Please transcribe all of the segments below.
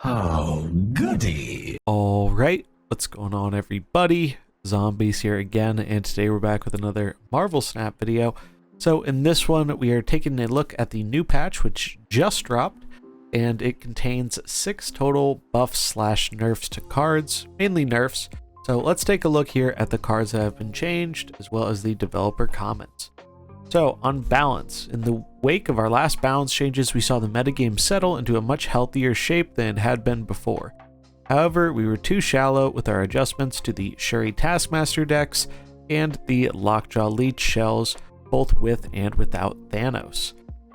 Oh, goody. All right, what's going on, everybody? Zombies here again, and today we're back with another Marvel Snap video. So in this one, we are taking a look at the new patch, which just dropped, and it contains 6 total buffs/nerfs to cards, mainly nerfs. So let's take a look here at the cards that have been changed, as well as the developer comments. So on balance, in the wake of our last balance changes, we saw the metagame settle into a much healthier shape than it had been before. However, we were too shallow with our adjustments to the Shuri Taskmaster decks and the Lockjaw Leech shells, both with and without Thanos.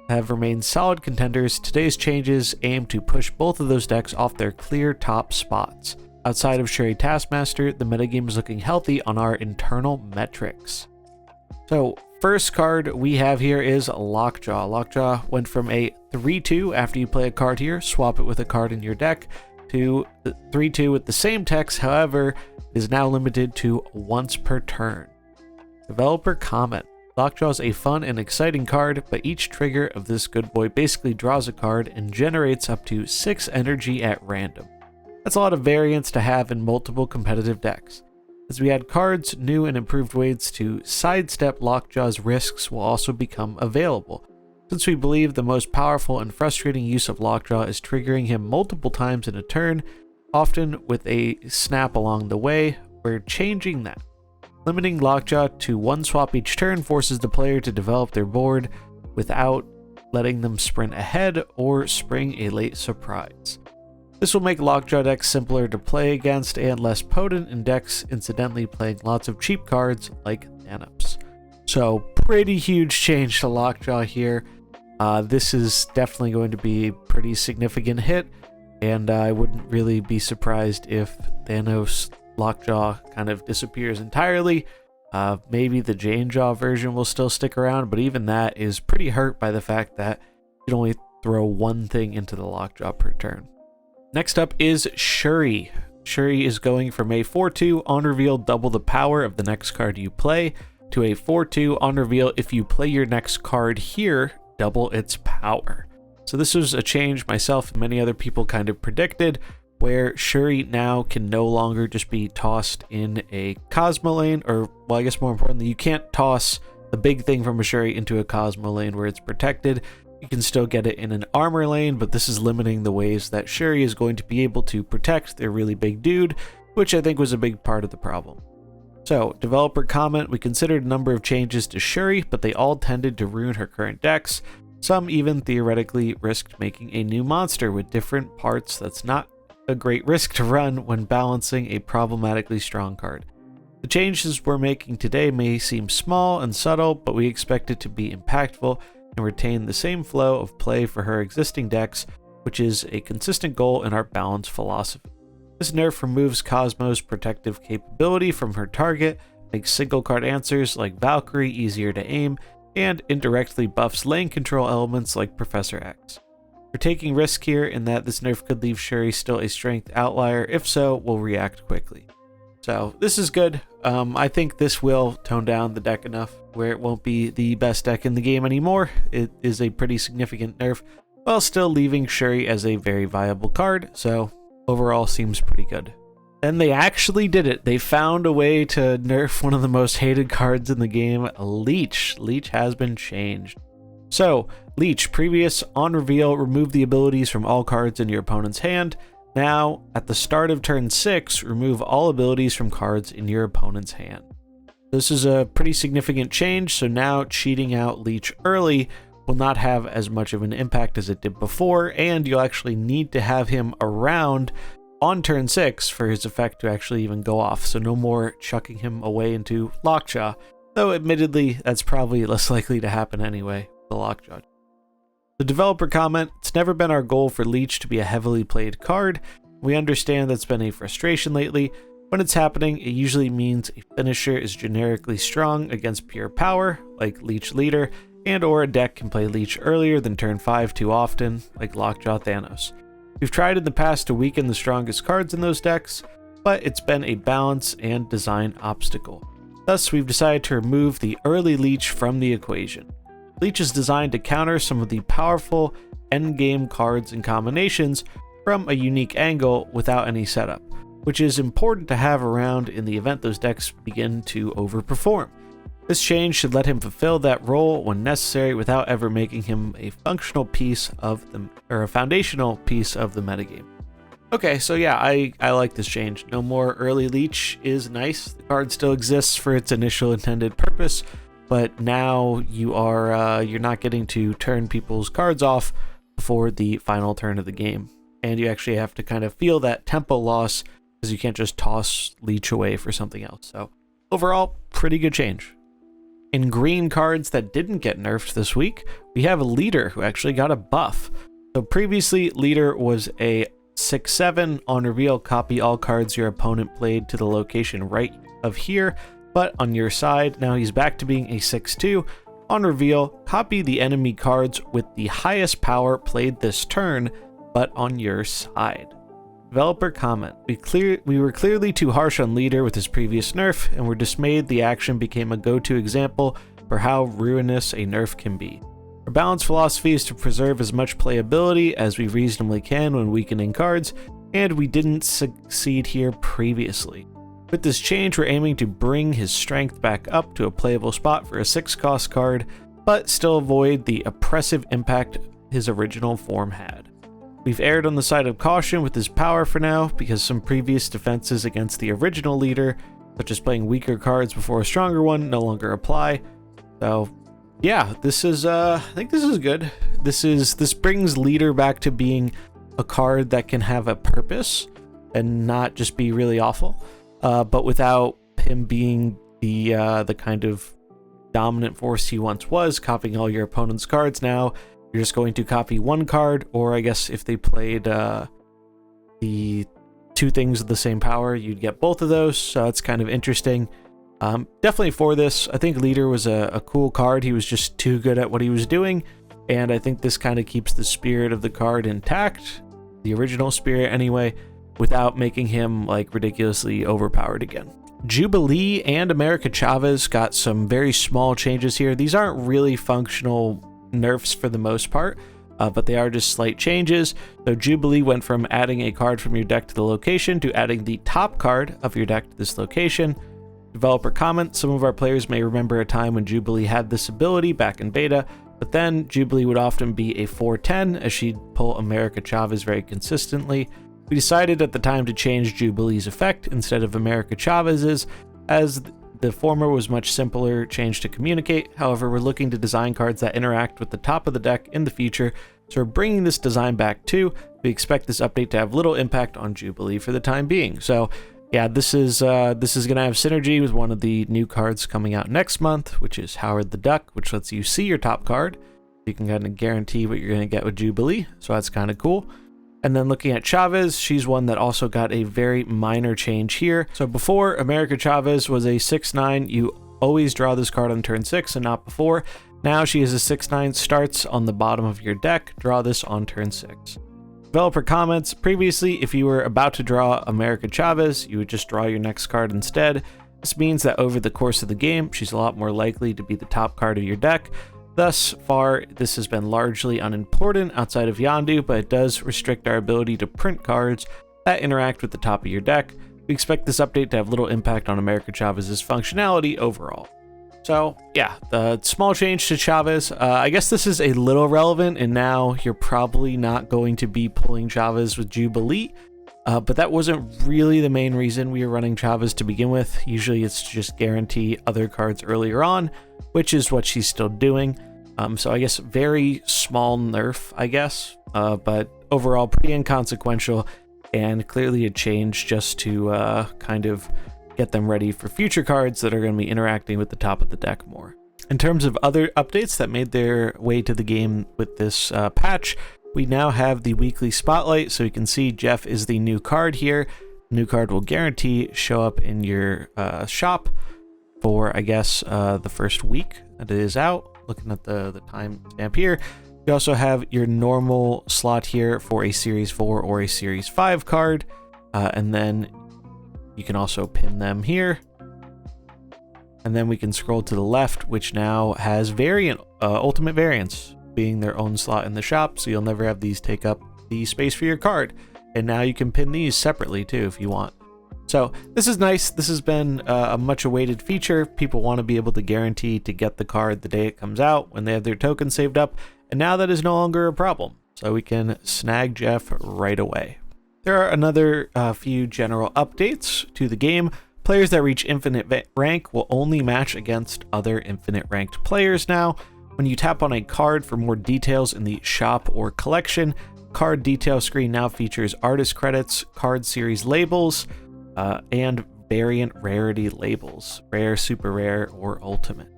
Have remained solid contenders, today's changes aim to push both of those decks off their clear top spots. Outside of Shuri Taskmaster, the metagame is looking healthy on our internal metrics. So, first card we have here is Lockjaw. Lockjaw went from a 3-2 after you play a card here, swap it with a card in your deck, to 3-2 with the same text, however, is now limited to once per turn. Developer comment. Lockjaw is a fun and exciting card, but each trigger of this good boy basically draws a card and generates up to 6 energy at random. That's a lot of variance to have in multiple competitive decks. As we add cards, new and improved ways to sidestep Lockjaw's risks will also become available. Since we believe the most powerful and frustrating use of Lockjaw is triggering him multiple times in a turn, often with a snap along the way, we're changing that. Limiting Lockjaw to one swap each turn forces the player to develop their board without letting them sprint ahead or spring a late surprise. This will make Lockjaw decks simpler to play against and less potent in decks incidentally playing lots of cheap cards like Nerfs. So pretty huge change to Lockjaw here. This is definitely going to be a pretty significant hit, and I wouldn't really be surprised if Thanos Lockjaw kind of disappears entirely. Maybe the Janejaw version will still stick around, but even that is pretty hurt by the fact that you can only throw one thing into the Lockjaw per turn. Next up is Shuri. Shuri is going from a 4-2 on reveal double the power of the next card you play to a 4-2 on reveal if you play your next card here, double its power. So this was a change myself and many other people kind of predicted, where Shuri now can no longer just be tossed in a Cosmo lane, or, well, I guess more importantly, you can't toss the big thing from a Shuri into a Cosmo lane where it's protected. You can still get it in an armor lane, but this is limiting the ways that Shuri is going to be able to protect their really big dude, which I think was a big part of the problem. So, developer comment, we considered a number of changes to Shuri, but they all tended to ruin her current decks. Some even theoretically risked making a new monster with different parts. That's not a great risk to run when balancing a problematically strong card. The changes we're making today may seem small and subtle, but we expect it to be impactful and retain the same flow of play for her existing decks, which is a consistent goal in our balance philosophy. This nerf removes Cosmo's protective capability from her target, makes single card answers like Valkyrie easier to aim, and indirectly buffs lane control elements like Professor X. We're taking risk here in that this nerf could leave Shuri still a strength outlier. If so, we'll react quickly. So this is good. I think this will tone down the deck enough where it won't be the best deck in the game anymore. It is a pretty significant nerf, while still leaving Shuri as a very viable card, so overall seems pretty good. And they actually did it. They found a way to nerf one of the most hated cards in the game, Leech. Leech has been changed. So, Leech, previous on reveal, remove the abilities from all cards in your opponent's hand. Now, at the start of turn 6, remove all abilities from cards in your opponent's hand. This is a pretty significant change, so now cheating out Leech early will not have as much of an impact as it did before, and you'll actually need to have him around on turn 6 for his effect to actually even go off, so no more chucking him away into Lockjaw, though admittedly that's probably less likely to happen anyway, the Lockjaw. The developer comment, it's never been our goal for Leech to be a heavily played card. We understand that's been a frustration lately. When it's happening, it usually means a finisher is generically strong against pure power, like Leech Leader, and or a deck can play Leech earlier than turn 5 too often, like Lockjaw Thanos. We've tried in the past to weaken the strongest cards in those decks, but it's been a balance and design obstacle. Thus, we've decided to remove the early Leech from the equation. Leech is designed to counter some of the powerful endgame cards and combinations from a unique angle without any setup, which is important to have around in the event those decks begin to overperform. This change should let him fulfill that role when necessary without ever making him a functional piece of a foundational piece of the metagame. Okay, so yeah, I like this change. No more early Leech is nice. The card still exists for its initial intended purpose, but now you're not getting to turn people's cards off before the final turn of the game. And you actually have to kind of feel that tempo loss because you can't just toss Leech away for something else. So overall, pretty good change. In green cards that didn't get nerfed this week, we have a Leader who actually got a buff. So previously, Leader was a 6/7 on reveal, copy all cards your opponent played to the location right of here, but on your side. Now he's back to being a 6/2 on reveal, copy the enemy cards with the highest power played this turn, but on your side. Developer comment: we were clearly too harsh on Leader with his previous nerf, and were dismayed the action became a go-to example for how ruinous a nerf can be. Our balanced philosophy is to preserve as much playability as we reasonably can when weakening cards, and we didn't succeed here previously. With this change, we're aiming to bring his strength back up to a playable spot for a 6-cost card, but still avoid the oppressive impact his original form had. We've erred on the side of caution with his power for now, because some previous defenses against the original Leader, such as playing weaker cards before a stronger one, no longer apply. So yeah, this is I think this is good. This brings Leader back to being a card that can have a purpose and not just be really awful, but without him being the kind of dominant force he once was, copying all your opponent's cards. Now you're just going to copy one card, or I guess if they played the two things with the same power, you'd get both of those. So it's kind of interesting. Definitely for this. I think Leader was a cool card. He was just too good at what he was doing, and I think this kind of keeps the spirit of the card intact, the original spirit anyway, without making him like ridiculously overpowered again. Jubilee and America Chavez got some very small changes here. These aren't really functional nerfs for the most part, but they are just slight changes. So Jubilee went from adding a card from your deck to the location to adding the top card of your deck to this location. Developer comment: some of our players may remember a time when Jubilee had this ability back in beta, but then Jubilee would often be a 4/10 as she'd pull America Chavez very consistently. We decided at the time to change Jubilee's effect instead of America Chavez's, as the former was much simpler change to communicate. However, we're looking to design cards that interact with the top of the deck in the future, so we're bringing this design back too. We expect this update to have little impact on Jubilee for the time being. So yeah, this is going to have synergy with one of the new cards coming out next month, which is Howard the Duck, which lets you see your top card. You can kind of guarantee what you're going to get with Jubilee, so that's kind of cool. And then looking at Chavez, she's one that also got a very minor change here. So before, America Chavez was a 6/9. You always draw this card on turn 6 and not before. Now she is a 6/9, starts on the bottom of your deck. Draw this on turn 6. Developer comments: previously, if you were about to draw America Chavez, you would just draw your next card instead. This means that over the course of the game, she's a lot more likely to be the top card of your deck. Thus far, this has been largely unimportant outside of Yondu, but it does restrict our ability to print cards that interact with the top of your deck. We expect this update to have little impact on America Chavez's functionality overall. So yeah, the small change to Chavez. I guess this is a little relevant, and now you're probably not going to be pulling Chavez with Jubilee, but that wasn't really the main reason we were running Chavez to begin with. Usually it's to just guarantee other cards earlier on, which is what she's still doing. So I guess very small nerf, I guess, but overall pretty inconsequential, and clearly a change just to kind of get them ready for future cards that are going to be interacting with the top of the deck more. In terms of other updates that made their way to the game with this patch, we now have the weekly spotlight, so you can see Jeff is the new card here. New card will guarantee show up in your shop for, I guess, the first week that it is out. Looking at the time stamp here, you also have your normal slot here for a Series 4 or a Series 5 card, and then you can also pin them here. And then we can scroll to the left, which now has variant ultimate variants being their own slot in the shop, so you'll never have these take up the space for your card. and now you can pin these separately too if you want. So this is nice. This has been a much awaited feature. People want to be able to guarantee to get the card the day it comes out when they have their token saved up, and now that is no longer a problem. So we can snag Jeff right away. There are another few general updates to the game. Players that reach infinite rank will only match against other infinite ranked players now. When you tap on a card for more details in the shop or collection, card detail screen now features artist credits, card series labels, and variant rarity labels, rare, super rare, or ultimate.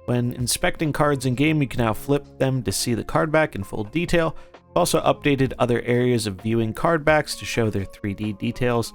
When inspecting cards in game, you can now flip them to see the card back in full detail. We've also updated other areas of viewing card backs to show their 3D details.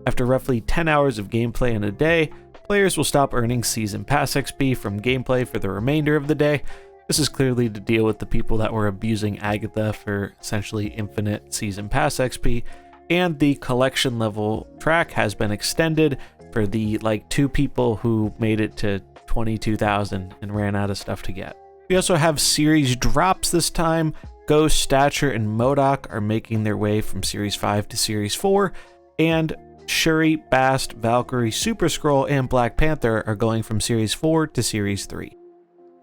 After roughly 10 hours of gameplay in a day, players will stop earning Season Pass XP from gameplay for the remainder of the day. This is clearly to deal with the people that were abusing Agatha for essentially infinite Season Pass XP, and the collection level track has been extended for the 2 people who made it to 22,000 and ran out of stuff to get. We also have series drops this time. Ghost, Stature, and MODOK are making their way from Series 5 to Series 4, and Shuri, Bast, Valkyrie, Super Skrull, and Black Panther are going from Series 4 to Series 3.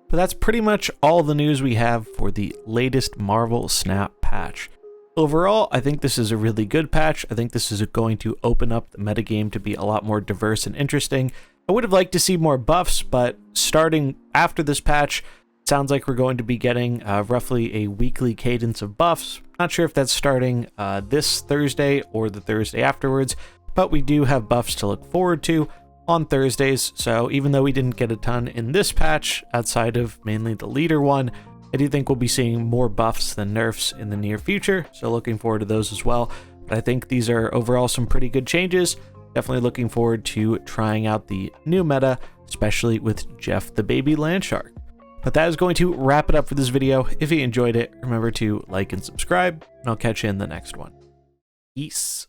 But that's pretty much all the news we have for the latest Marvel Snap patch. Overall, I think this is a really good patch. I think this is going to open up the metagame to be a lot more diverse and interesting. I would have liked to see more buffs, but starting after this patch, it sounds like we're going to be getting roughly a weekly cadence of buffs. Not sure if that's starting this Thursday or the Thursday afterwards, but we do have buffs to look forward to on Thursdays. So even though we didn't get a ton in this patch, outside of mainly the leader one, I do think we'll be seeing more buffs than nerfs in the near future, so looking forward to those as well. But I think these are overall some pretty good changes. Definitely looking forward to trying out the new meta, especially with Jeff the Baby Landshark. But that is going to wrap it up for this video. If you enjoyed it, remember to like and subscribe, and I'll catch you in the next one. Peace.